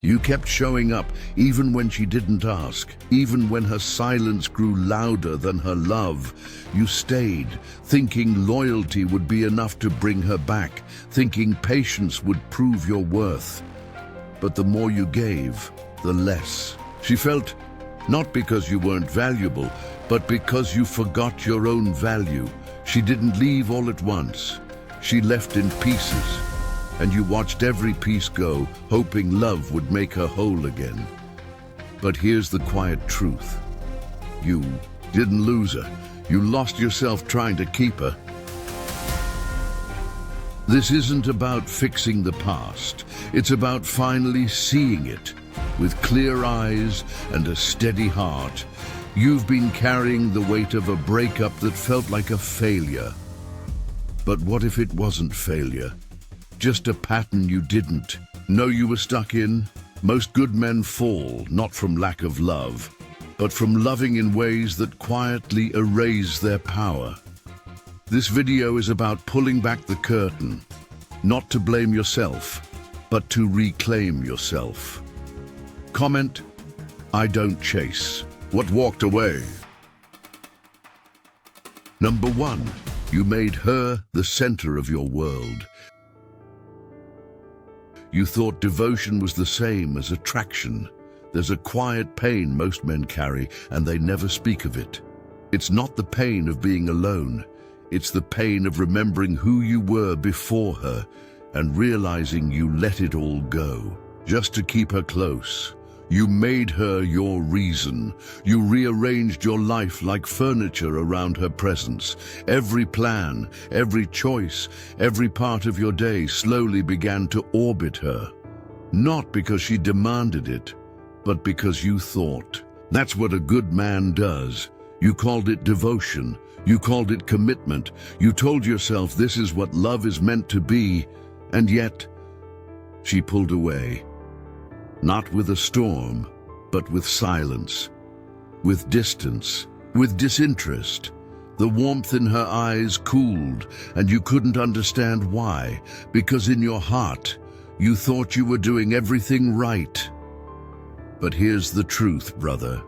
You kept showing up, even when she didn't ask. Even when her silence grew louder than her love, you stayed, thinking loyalty would be enough to bring her back, thinking patience would prove your worth. But the more you gave, the less she felt, not because you weren't valuable, but because you forgot your own value. She didn't leave all at once. She left in pieces. And you watched every piece go, hoping love would make her whole again. But here's the quiet truth. You didn't lose her. You lost yourself trying to keep her. This isn't about fixing the past. It's about finally seeing it. With clear eyes and a steady heart, you've been carrying the weight of a breakup that felt like a failure. But what if it wasn't failure? Just a pattern you didn't know you were stuck in? Most good men fall, not from lack of love, but from loving in ways that quietly erase their power. This video is about pulling back the curtain, not to blame yourself, but to reclaim yourself. Comment, I don't chase. What walked away? Number 1, you made her the center of your world. You thought devotion was the same as attraction. There's a quiet pain most men carry, and they never speak of it. It's not the pain of being alone. It's the pain of remembering who you were before her and realizing you let it all go just to keep her close. You made her your reason. You rearranged your life like furniture around her presence. Every plan, every choice, every part of your day slowly began to orbit her. Not because she demanded it, but because you thought. That's what a good man does. You called it devotion. You called it commitment. You told yourself this is what love is meant to be, and yet she pulled away. Not with a storm, but with silence, with distance, with disinterest. The warmth in her eyes cooled, and you couldn't understand why, because in your heart, you thought you were doing everything right. But here's the truth, brother.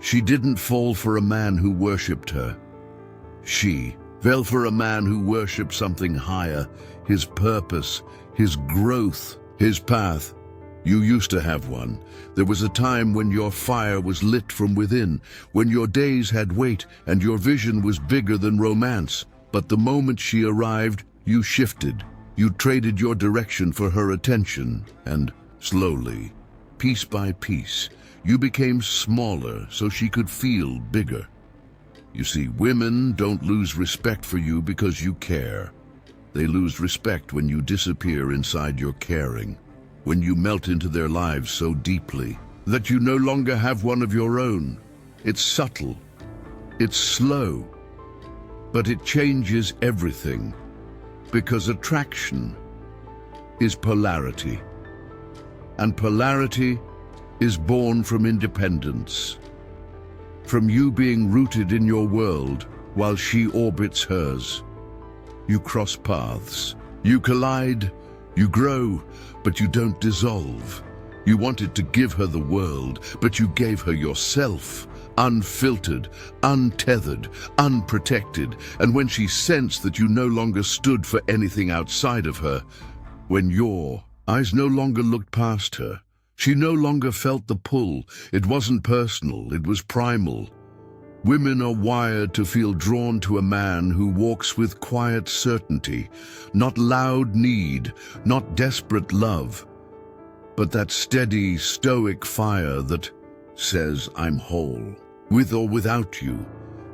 She didn't fall for a man who worshipped her. She fell for a man who worshipped something higher, his purpose, his growth, his path. You used to have one. There was a time when your fire was lit from within, when your days had weight and your vision was bigger than romance. But the moment she arrived, you shifted. You traded your direction for her attention, and slowly, piece by piece, you became smaller so she could feel bigger. You see, women don't lose respect for you because you care. They lose respect when you disappear inside your caring. When you melt into their lives so deeply that you no longer have one of your own. It's subtle, it's slow, but it changes everything, because attraction is polarity, and polarity is born from independence, from you being rooted in your world while she orbits hers. You cross paths, you collide, you grow, but you don't dissolve. You wanted to give her the world, but you gave her yourself, unfiltered, untethered, unprotected. And when she sensed that you no longer stood for anything outside of her, when your eyes no longer looked past her, she no longer felt the pull. It wasn't personal, it was primal. Women are wired to feel drawn to a man who walks with quiet certainty, not loud need, not desperate love, but that steady, stoic fire that says, I'm whole, with or without you.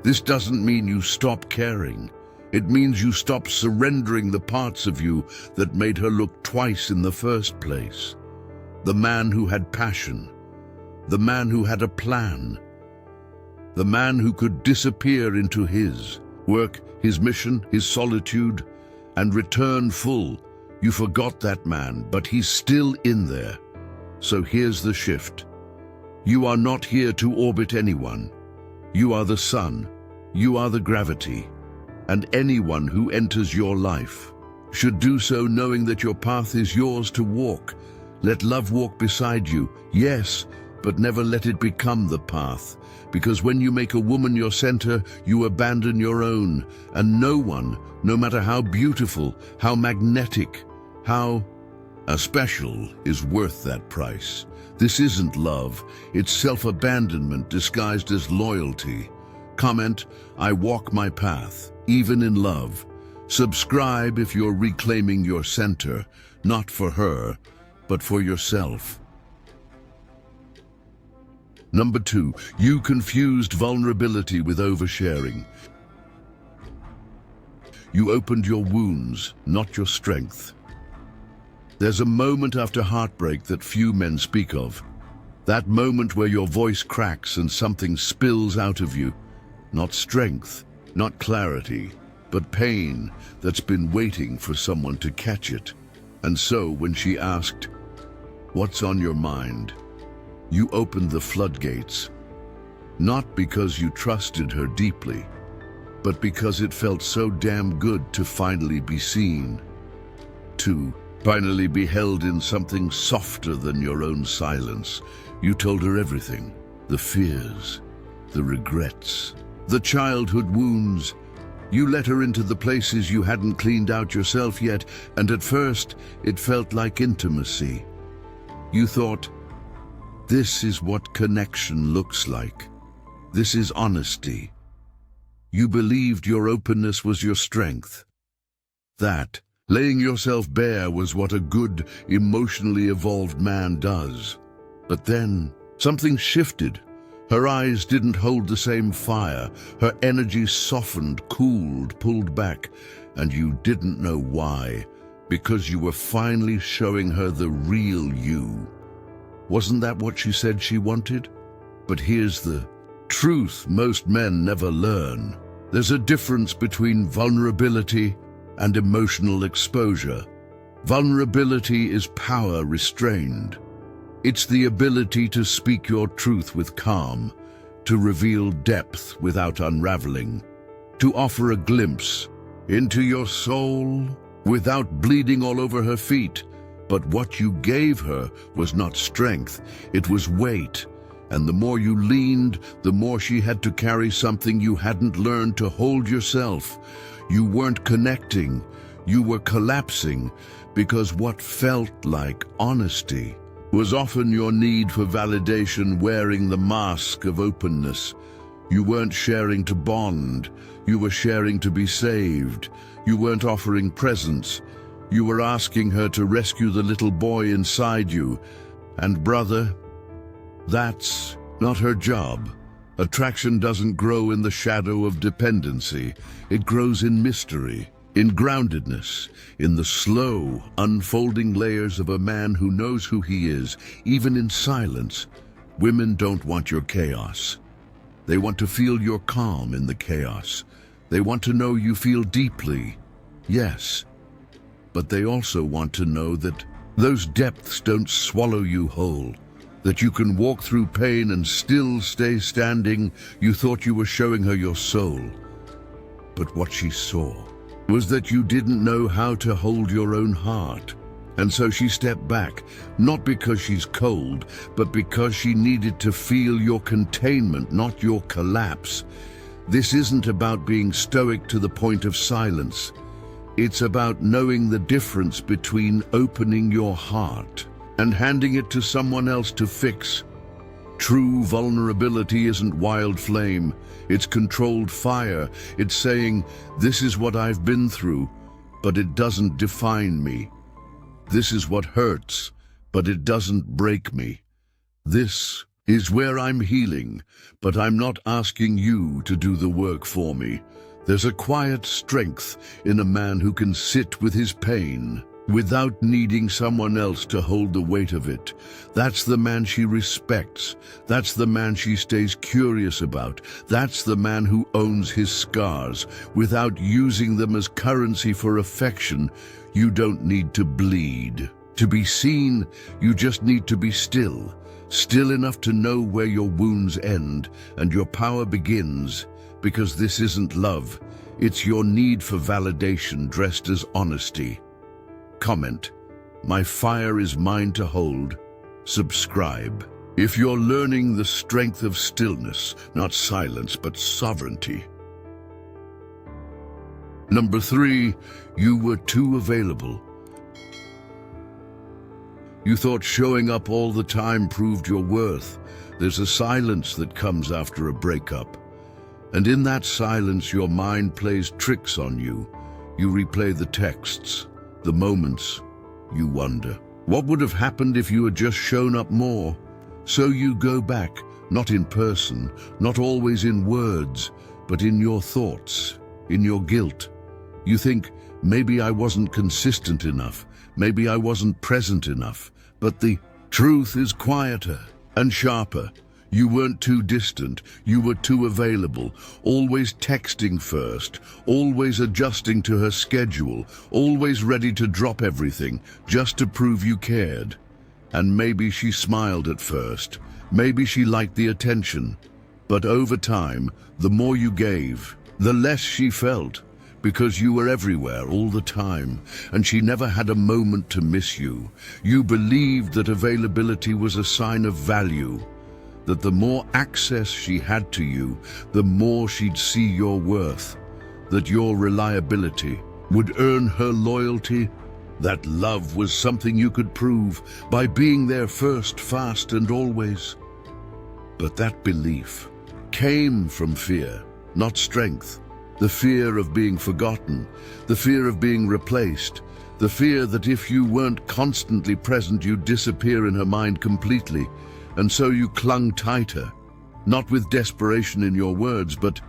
This doesn't mean you stop caring. It means you stop surrendering the parts of you that made her look twice in the first place. The man who had passion, the man who had a plan, the man who could disappear into his work, his mission, his solitude, and return full. You forgot that man, but he's still in there. So here's the shift. You are not here to orbit anyone. You are the sun. You are the gravity. And anyone who enters your life should do so knowing that your path is yours to walk, Let love walk beside you, yes, but never let it become the path. Because when you make a woman your center, you abandon your own, and no one, no matter how beautiful, how magnetic, how special, is worth that price. This isn't love, it's self-abandonment disguised as loyalty. Comment, I walk my path, even in love. Subscribe if you're reclaiming your center, not for her, but for yourself. Number 2, you confused vulnerability with oversharing. You opened your wounds, not your strength. There's a moment after heartbreak that few men speak of. That moment where your voice cracks and something spills out of you. Not strength, not clarity, but pain that's been waiting for someone to catch it. And so when she asked, "What's on your mind?" you opened the floodgates. Not because you trusted her deeply, but because it felt so damn good to finally be seen. To finally be held in something softer than your own silence. You told her everything. The fears, the regrets, the childhood wounds. You let her into the places you hadn't cleaned out yourself yet, and at first it felt like intimacy. You thought, this is what connection looks like. This is honesty. You believed your openness was your strength. That, laying yourself bare, was what a good, emotionally evolved man does. But then, something shifted. Her eyes didn't hold the same fire. Her energy softened, cooled, pulled back, and you didn't know why, because you were finally showing her the real you. Wasn't that what she said she wanted? But here's the truth most men never learn. There's a difference between vulnerability and emotional exposure. Vulnerability is power restrained. It's the ability to speak your truth with calm, to reveal depth without unraveling, to offer a glimpse into your soul without bleeding all over her feet. But what you gave her was not strength, it was weight. And the more you leaned, the more she had to carry something you hadn't learned to hold yourself. You weren't connecting, you were collapsing, because what felt like honesty was often your need for validation wearing the mask of openness. You weren't sharing to bond, you were sharing to be saved. You weren't offering presents, you were asking her to rescue the little boy inside you. And brother, that's not her job. Attraction doesn't grow in the shadow of dependency. It grows in mystery, in groundedness, in the slow, unfolding layers of a man who knows who he is, even in silence. Women don't want your chaos. They want to feel your calm in the chaos. They want to know you feel deeply, yes. But they also want to know that those depths don't swallow you whole, that you can walk through pain and still stay standing. You thought you were showing her your soul. But what she saw was that you didn't know how to hold your own heart. And so she stepped back, not because she's cold, but because she needed to feel your containment, not your collapse. This isn't about being stoic to the point of silence. It's about knowing the difference between opening your heart and handing it to someone else to fix. True vulnerability isn't wild flame, it's controlled fire. It's saying, this is what I've been through, but it doesn't define me. This is what hurts, but it doesn't break me. This is where I'm healing, but I'm not asking you to do the work for me. There's a quiet strength in a man who can sit with his pain without needing someone else to hold the weight of it. That's the man she respects. That's the man she stays curious about. That's the man who owns his scars without using them as currency for affection. You don't need to bleed to be seen. You just need to be still, still enough to know where your wounds end and your power begins. Because this isn't love, it's your need for validation dressed as honesty. Comment, My fire is mine to hold. Subscribe. If you're learning the strength of stillness, not silence, but sovereignty. Number 3, you were too available. You thought showing up all the time proved your worth. There's a silence that comes after a breakup. And in that silence, your mind plays tricks on you. You replay the texts, the moments. You wonder, what would have happened if you had just shown up more? So you go back, not in person, not always in words, but in your thoughts, in your guilt. You think, maybe I wasn't consistent enough, maybe I wasn't present enough, but the truth is quieter and sharper. You weren't too distant, you were too available, always texting first, always adjusting to her schedule, always ready to drop everything, just to prove you cared. And maybe she smiled at first, maybe she liked the attention, but over time, the more you gave, the less she felt, because you were everywhere all the time, and she never had a moment to miss you. You believed that availability was a sign of value, that the more access she had to you, the more she'd see your worth, that your reliability would earn her loyalty, that love was something you could prove by being there first, fast, and always. But that belief came from fear, not strength. The fear of being forgotten, the fear of being replaced, the fear that if you weren't constantly present, you'd disappear in her mind completely. And so you clung tighter, not with desperation in your words, but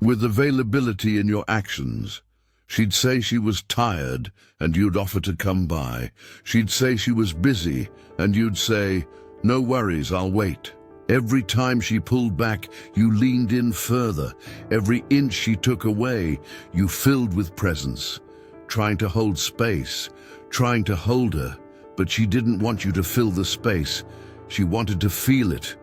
with availability in your actions. She'd say she was tired, and you'd offer to come by. She'd say she was busy, and you'd say, no worries, I'll wait. Every time she pulled back, you leaned in further. Every inch she took away, you filled with presence, trying to hold space, trying to hold her. But she didn't want you to fill the space. She wanted to feel it,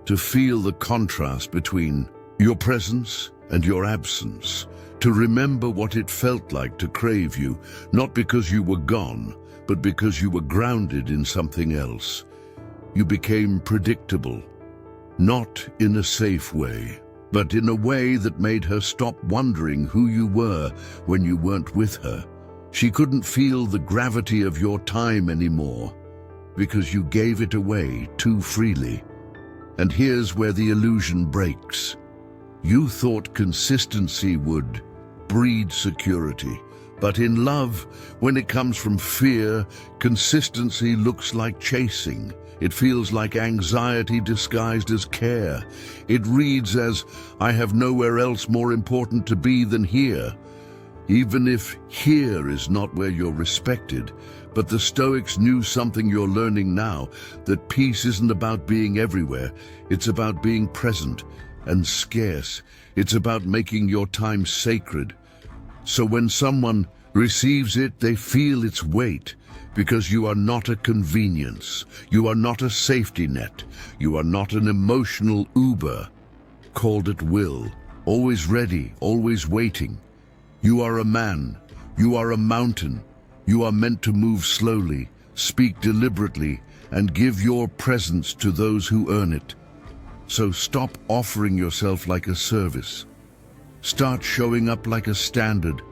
to feel the contrast between your presence and your absence, to remember what it felt like to crave you, not because you were gone, but because you were grounded in something else. You became predictable, not in a safe way, but in a way that made her stop wondering who you were when you weren't with her. She couldn't feel the gravity of your time anymore, because you gave it away too freely. And here's where the illusion breaks. You thought consistency would breed security, but in love, when it comes from fear, consistency looks like chasing. It feels like anxiety disguised as care. It reads as, I have nowhere else more important to be than here. Even if here is not where you're respected. But the Stoics knew something you're learning now, that peace isn't about being everywhere. It's about being present and scarce. It's about making your time sacred. So when someone receives it, they feel its weight, because you are not a convenience. You are not a safety net. You are not an emotional Uber, called at will, always ready, always waiting. You are a man. You are a mountain. You are meant to move slowly, speak deliberately, and give your presence to those who earn it. So stop offering yourself like a service. Start showing up like a standard.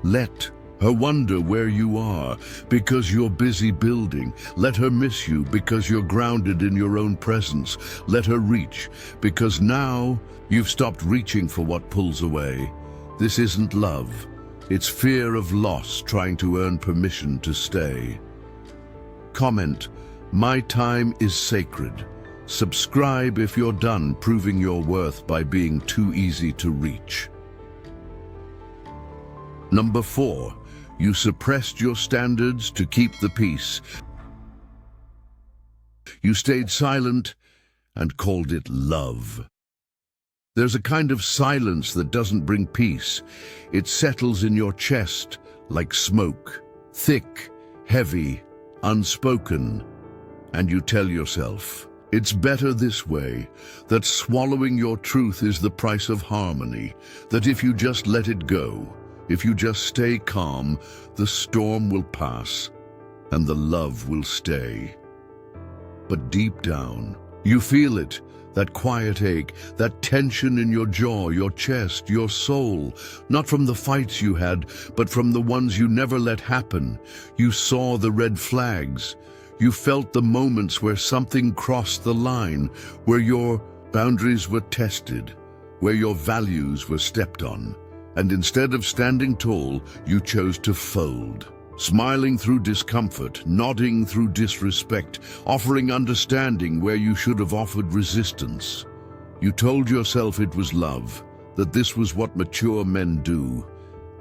Let her wonder where you are because you're busy building. Let her miss you because you're grounded in your own presence. Let her reach because now you've stopped reaching for what pulls away. This isn't love. It's fear of loss trying to earn permission to stay. Comment, my time is sacred. Subscribe if you're done proving your worth by being too easy to reach. Number 4, you suppressed your standards to keep the peace. You stayed silent and called it love. There's a kind of silence that doesn't bring peace. It settles in your chest like smoke, thick, heavy, unspoken. And you tell yourself, it's better this way, that swallowing your truth is the price of harmony, that if you just let it go, if you just stay calm, the storm will pass. and the love will stay. But deep down, you feel it, that quiet ache, that tension in your jaw, your chest, your soul, not from the fights you had, but from the ones you never let happen. You saw the red flags. You felt the moments where something crossed the line, where your boundaries were tested, where your values were stepped on. And instead of standing tall, you chose to fold. Smiling through discomfort, nodding through disrespect, offering understanding where you should have offered resistance. You told yourself it was love, that this was what mature men do,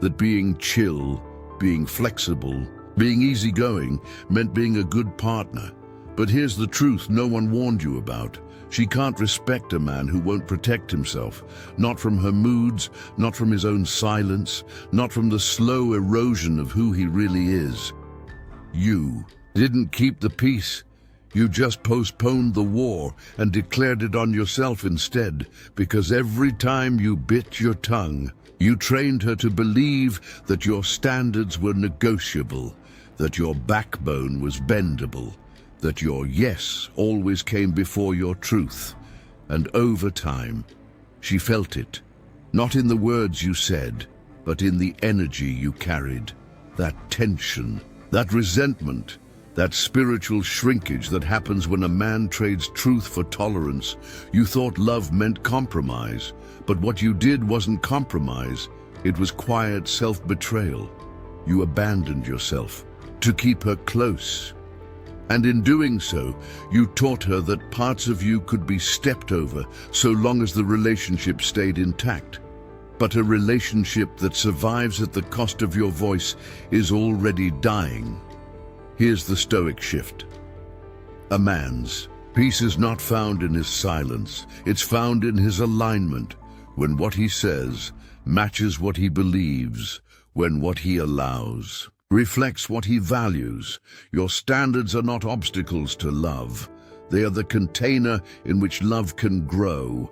that being chill, being flexible, being easygoing meant being a good partner. But here's the truth no one warned you about. She can't respect a man who won't protect himself, not from her moods, not from his own silence, not from the slow erosion of who he really is. You didn't keep the peace. You just postponed the war and declared it on yourself instead, because every time you bit your tongue, you trained her to believe that your standards were negotiable, that your backbone was bendable, that your yes always came before your truth. And over time, she felt it, not in the words you said, but in the energy you carried. That tension, that resentment, that spiritual shrinkage that happens when a man trades truth for tolerance. You thought love meant compromise, but what you did wasn't compromise. It was quiet self-betrayal. You abandoned yourself to keep her close. And in doing so, you taught her that parts of you could be stepped over so long as the relationship stayed intact. But a relationship that survives at the cost of your voice is already dying. Here's the Stoic shift. A man's peace is not found in his silence. It's found in his alignment, when what he says matches what he believes, when what he allows reflects what he values. Your standards are not obstacles to love. They are the container in which love can grow.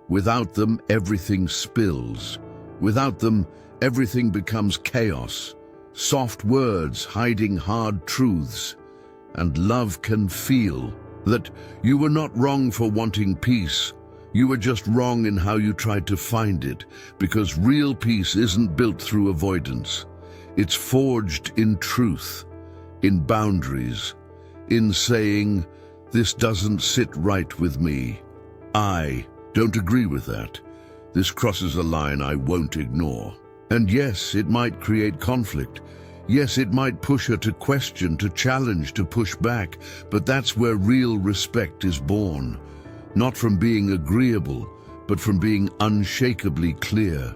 Without them, everything spills. Without them, everything becomes chaos. Soft words hiding hard truths. And love can feel that you were not wrong for wanting peace. You were just wrong in how you tried to find it, because real peace isn't built through avoidance. It's forged in truth, in boundaries, in saying, this doesn't sit right with me. I don't agree with that. This crosses a line I won't ignore. And yes, it might create conflict. Yes, it might push her to question, to challenge, to push back, but that's where real respect is born. Not from being agreeable, but from being unshakably clear.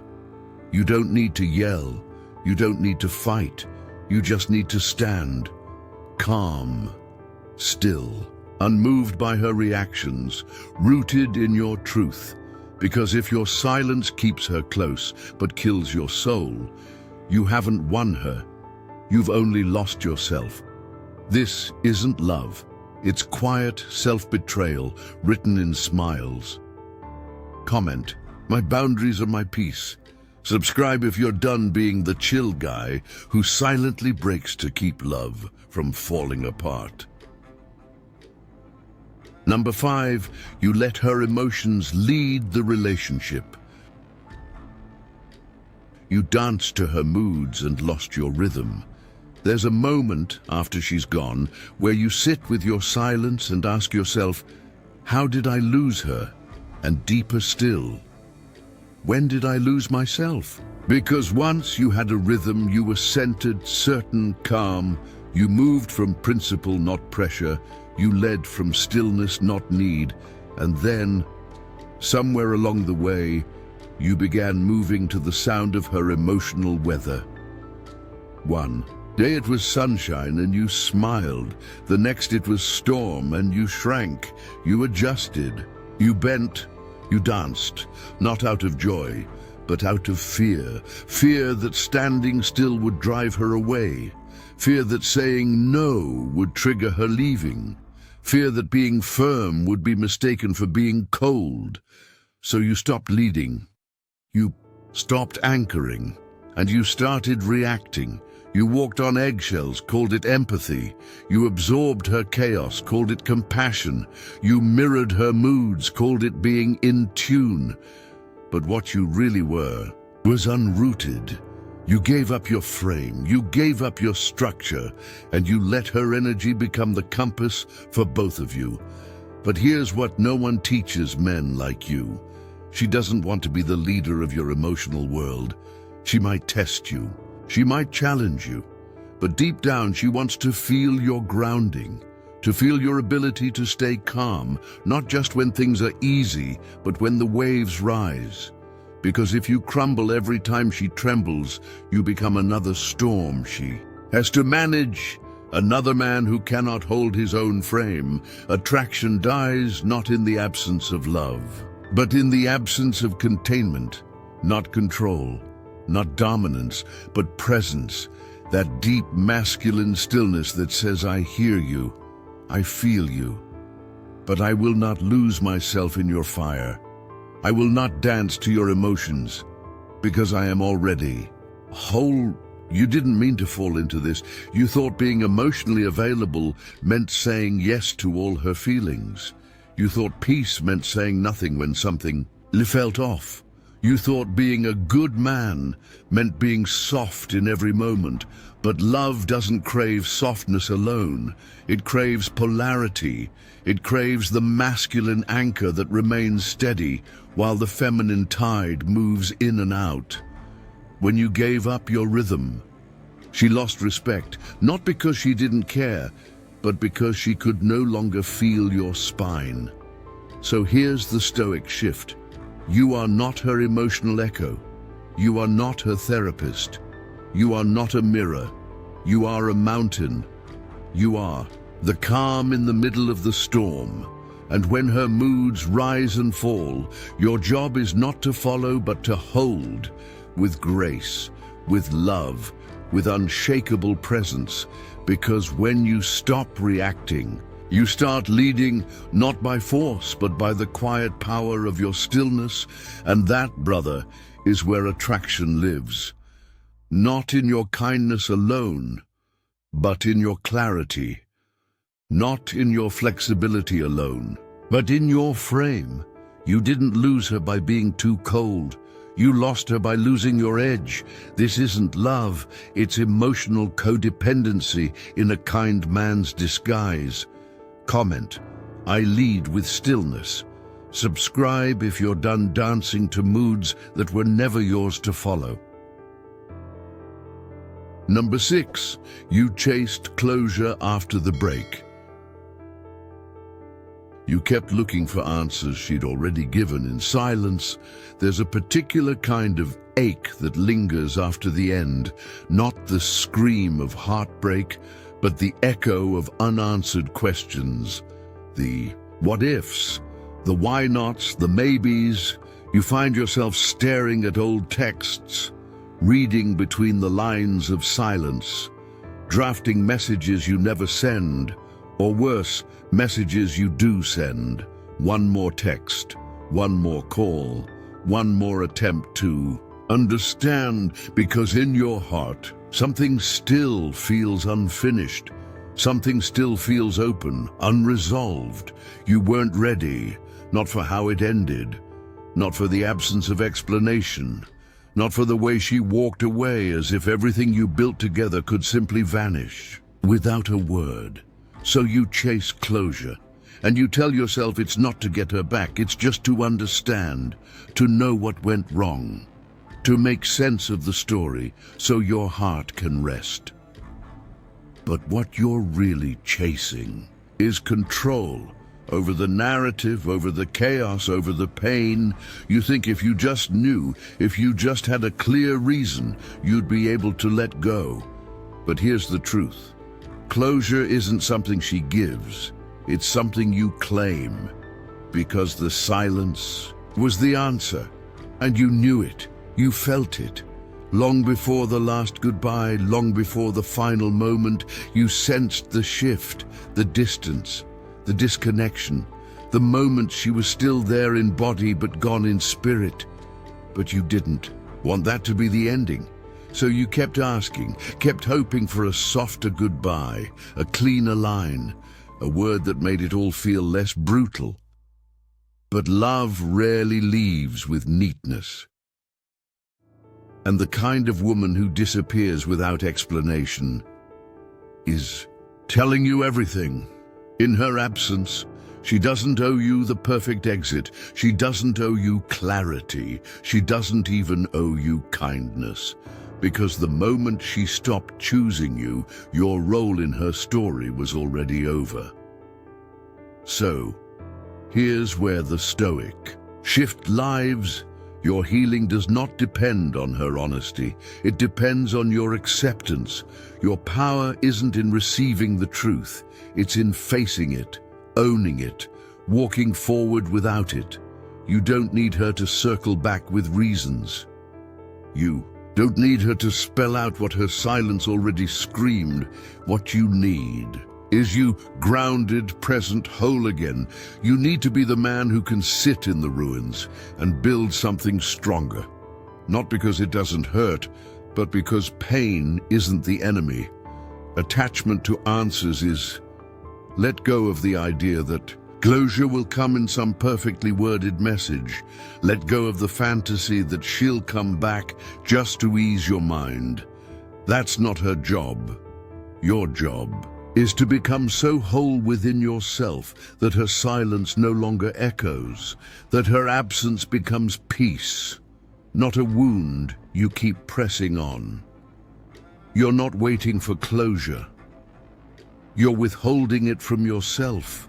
You don't need to yell. You don't need to fight. You just need to stand, calm, still, unmoved by her reactions, rooted in your truth. Because if your silence keeps her close but kills your soul, you haven't won her. You've only lost yourself. This isn't love. It's quiet self-betrayal written in smiles. Comment, my boundaries are my peace. Subscribe if you're done being the chill guy who silently breaks to keep love from falling apart. Number 5, you let her emotions lead the relationship. You danced to her moods and lost your rhythm. There's a moment after she's gone where you sit with your silence and ask yourself, how did I lose her? And deeper still, when did I lose myself? Because once you had a rhythm, you were centered, certain, calm. You moved from principle, not pressure. You led from stillness, not need. And then, somewhere along the way, you began moving to the sound of her emotional weather. One day it was sunshine and you smiled. The next it was storm and you shrank. You adjusted. You bent. You danced, not out of joy, but out of fear. Fear that standing still would drive her away. Fear that saying no would trigger her leaving. Fear that being firm would be mistaken for being cold. So you stopped leading. You stopped anchoring, and you started reacting. You walked on eggshells, called it empathy. You absorbed her chaos, called it compassion. You mirrored her moods, called it being in tune. But what you really were was unrooted. You gave up your frame, you gave up your structure, and you let her energy become the compass for both of you. But here's what no one teaches men like you. She doesn't want to be the leader of your emotional world. She might test you. She might challenge you. But deep down, she wants to feel your grounding, to feel your ability to stay calm, not just when things are easy, but when the waves rise. Because if you crumble every time she trembles, you become another storm she has to manage. Another man who cannot hold his own frame. Attraction dies not in the absence of love, but in the absence of containment, not control, not dominance, but presence, that deep masculine stillness that says, I hear you, I feel you, but I will not lose myself in your fire. I will not dance to your emotions, because I am already whole. You didn't mean to fall into this. You thought being emotionally available meant saying yes to all her feelings. You thought peace meant saying nothing when something felt off. You thought being a good man meant being soft in every moment. But love doesn't crave softness alone. It craves polarity. It craves the masculine anchor that remains steady while the feminine tide moves in and out. When you gave up your rhythm, she lost respect, not because she didn't care, but because she could no longer feel your spine. So here's the Stoic shift. You are not her emotional echo. You are not her therapist. You are not a mirror. You are a mountain. You are the calm in the middle of the storm. And when her moods rise and fall, your job is not to follow, but to hold with grace, with love, with unshakable presence. Because when you stop reacting, you start leading, not by force, but by the quiet power of your stillness. And that, brother, is where attraction lives. Not in your kindness alone, but in your clarity. Not in your flexibility alone, but in your frame. You didn't lose her by being too cold. You lost her by losing your edge. This isn't love, it's emotional codependency in a kind man's disguise. Comment, I lead with stillness. Subscribe if you're done dancing to moods that were never yours to follow. Number 6, you chased closure after the break. You kept looking for answers she'd already given in silence. There's a particular kind of ache that lingers after the end, not the scream of heartbreak, but the echo of unanswered questions, the what-ifs, the why-nots, the maybes. You find yourself staring at old texts, reading between the lines of silence, drafting messages you never send, or worse, messages you do send. One more text, one more call, one more attempt to understand, because in your heart, something still feels unfinished. Something still feels open, unresolved. You weren't ready, not for how it ended, not for the absence of explanation, not for the way she walked away as if everything you built together could simply vanish without a word. So you chase closure, and you tell yourself it's not to get her back, it's just to understand, to know what went wrong, to make sense of the story so your heart can rest. But what you're really chasing is control over the narrative, over the chaos, over the pain. You think if you just knew, if you just had a clear reason, you'd be able to let go. But here's the truth. Closure isn't something she gives, it's something you claim, because the silence was the answer, and you knew it, you felt it. Long before the last goodbye, long before the final moment, you sensed the shift, the distance, the disconnection, the moment she was still there in body but gone in spirit. But you didn't want that to be the ending. So you kept asking, kept hoping for a softer goodbye, a cleaner line, a word that made it all feel less brutal. But love rarely leaves with neatness. And the kind of woman who disappears without explanation is telling you everything. In her absence, she doesn't owe you the perfect exit. She doesn't owe you clarity. She doesn't even owe you kindness. Because the moment she stopped choosing you, your role in her story was already over. So, here's where the Stoic shift lives. Your healing does not depend on her honesty. It depends on your acceptance. Your power isn't in receiving the truth. It's in facing it, owning it, walking forward without it. You don't need her to circle back with reasons. You don't need her to spell out what her silence already screamed. What you need is you grounded, present, whole again. You need to be the man who can sit in the ruins and build something stronger. Not because it doesn't hurt, but because pain isn't the enemy. Attachment to answers is let go of the idea that closure will come in some perfectly worded message. Let go of the fantasy that she'll come back just to ease your mind. That's not her job. Your job is to become so whole within yourself that her silence no longer echoes, that her absence becomes peace, not a wound you keep pressing on. You're not waiting for closure. You're withholding it from yourself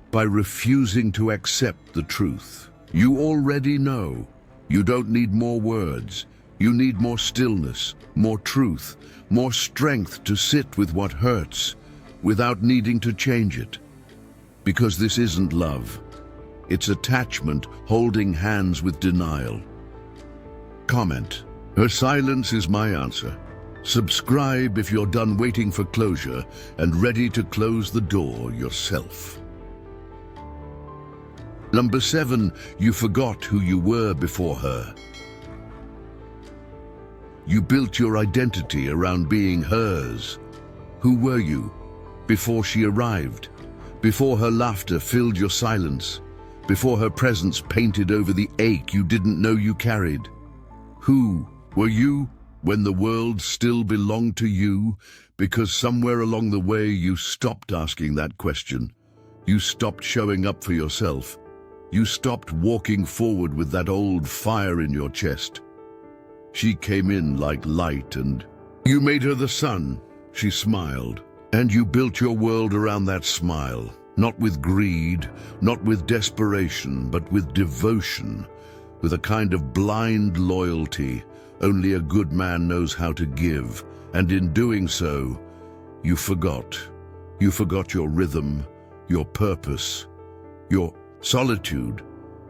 by refusing to accept the truth. You already know. You don't need more words. You need more stillness, more truth, more strength to sit with what hurts without needing to change it. Because this isn't love. It's attachment holding hands with denial. Comment. Her silence is my answer. Subscribe if you're done waiting for closure and ready to close the door yourself. Number 7, you forgot who you were before her. You built your identity around being hers. Who were you before she arrived? Before her laughter filled your silence? Before her presence painted over the ache you didn't know you carried? Who were you when the world still belonged to you? Because somewhere along the way you stopped asking that question. You stopped showing up for yourself. You stopped walking forward with that old fire in your chest. She came in like light and you made her the sun. She smiled, and you built your world around that smile. Not with greed, not with desperation, but with devotion, with a kind of blind loyalty only a good man knows how to give. And in doing so, you forgot. You forgot your rhythm, your purpose, your solitude.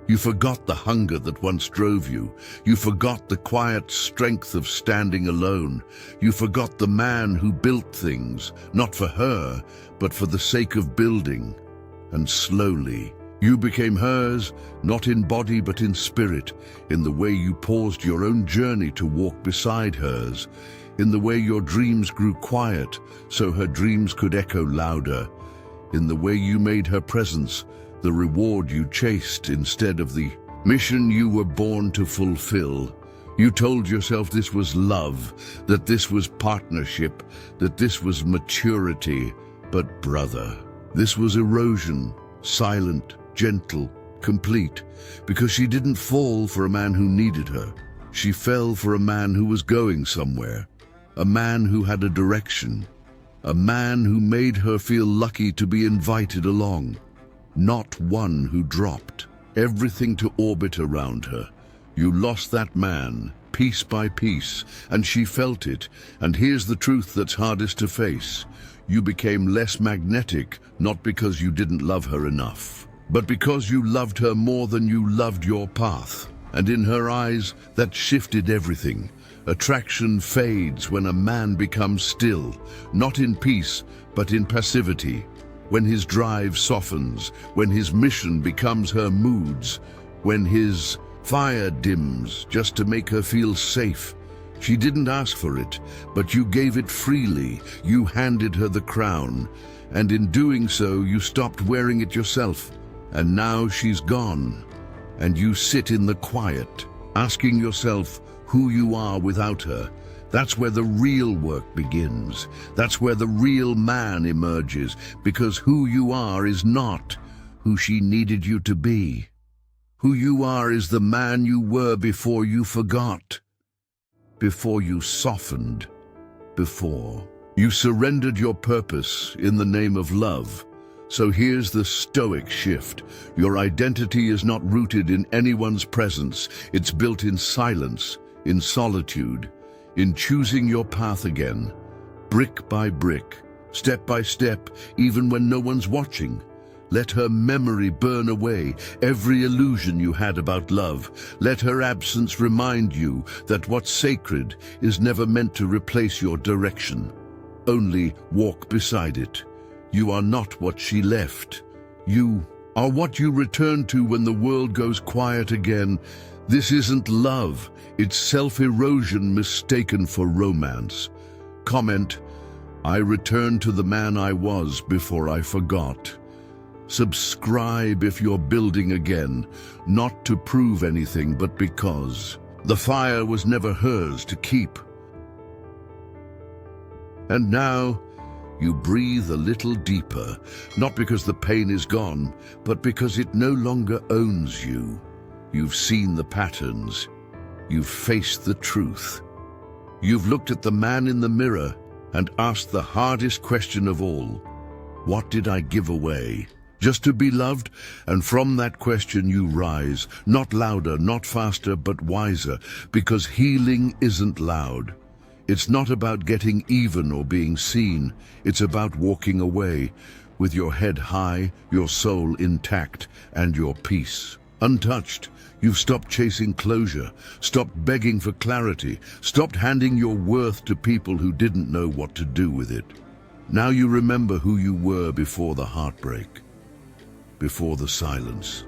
You forgot the hunger that once drove you. You forgot the quiet strength of standing alone. You forgot the man who built things, not for her, but for the sake of building. And slowly, you became hers, not in body but in spirit, in the way you paused your own journey to walk beside hers, in the way your dreams grew quiet so her dreams could echo louder, in the way you made her presence the reward you chased instead of the mission you were born to fulfill. You told yourself this was love, that this was partnership, that this was maturity. But brother, this was erosion, silent, gentle, complete, because she didn't fall for a man who needed her. She fell for a man who was going somewhere, a man who had a direction, a man who made her feel lucky to be invited along. Not one who dropped everything to orbit around her. You lost that man, piece by piece, and she felt it. And here's the truth that's hardest to face. You became less magnetic, not because you didn't love her enough, but because you loved her more than you loved your path. And in her eyes, that shifted everything. Attraction fades when a man becomes still, not in peace, but in passivity. When his drive softens, when his mission becomes her moods, when his fire dims just to make her feel safe. She didn't ask for it, but you gave it freely. You handed her the crown, and in doing so, you stopped wearing it yourself. And now she's gone, and you sit in the quiet, asking yourself who you are without her. That's where the real work begins. That's where the real man emerges, because who you are is not who she needed you to be. Who you are is the man you were before you forgot, before you softened, before you surrendered your purpose in the name of love. So here's the Stoic shift. Your identity is not rooted in anyone's presence. It's built in silence, in solitude, in choosing your path again, brick by brick, step by step, even when no one's watching. Let her memory burn away every illusion you had about love. Let her absence remind you that what's sacred is never meant to replace your direction. Only walk beside it. You are not what she left. You are what you return to when the world goes quiet again. This isn't love. It's self-erosion mistaken for romance. Comment, I return to the man I was before I forgot. Subscribe if you're building again, not to prove anything, but because the fire was never hers to keep. And now, you breathe a little deeper, not because the pain is gone, but because it no longer owns you. You've seen the patterns. You've faced the truth. You've looked at the man in the mirror and asked the hardest question of all. What did I give away? Just to be loved? And from that question you rise, not louder, not faster, but wiser, because healing isn't loud. It's not about getting even or being seen. It's about walking away with your head high, your soul intact, and your peace untouched. You've stopped chasing closure, stopped begging for clarity, stopped handing your worth to people who didn't know what to do with it. Now you remember who you were before the heartbreak, before the silence,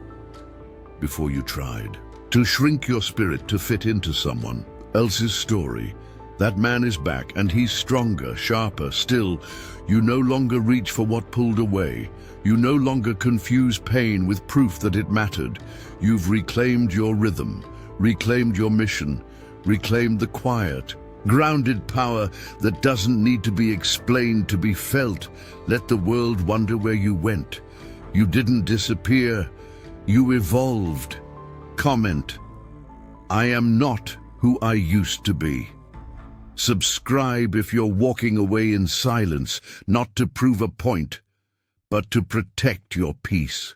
before you tried to shrink your spirit to fit into someone else's story. That man is back, and he's stronger, sharper. Still, you no longer reach for what pulled away. You no longer confuse pain with proof that it mattered. You've reclaimed your rhythm, reclaimed your mission, reclaimed the quiet, grounded power that doesn't need to be explained to be felt. Let the world wonder where you went. You didn't disappear. You evolved. Comment, I am not who I used to be. Subscribe if you're walking away in silence, not to prove a point, but to protect your peace.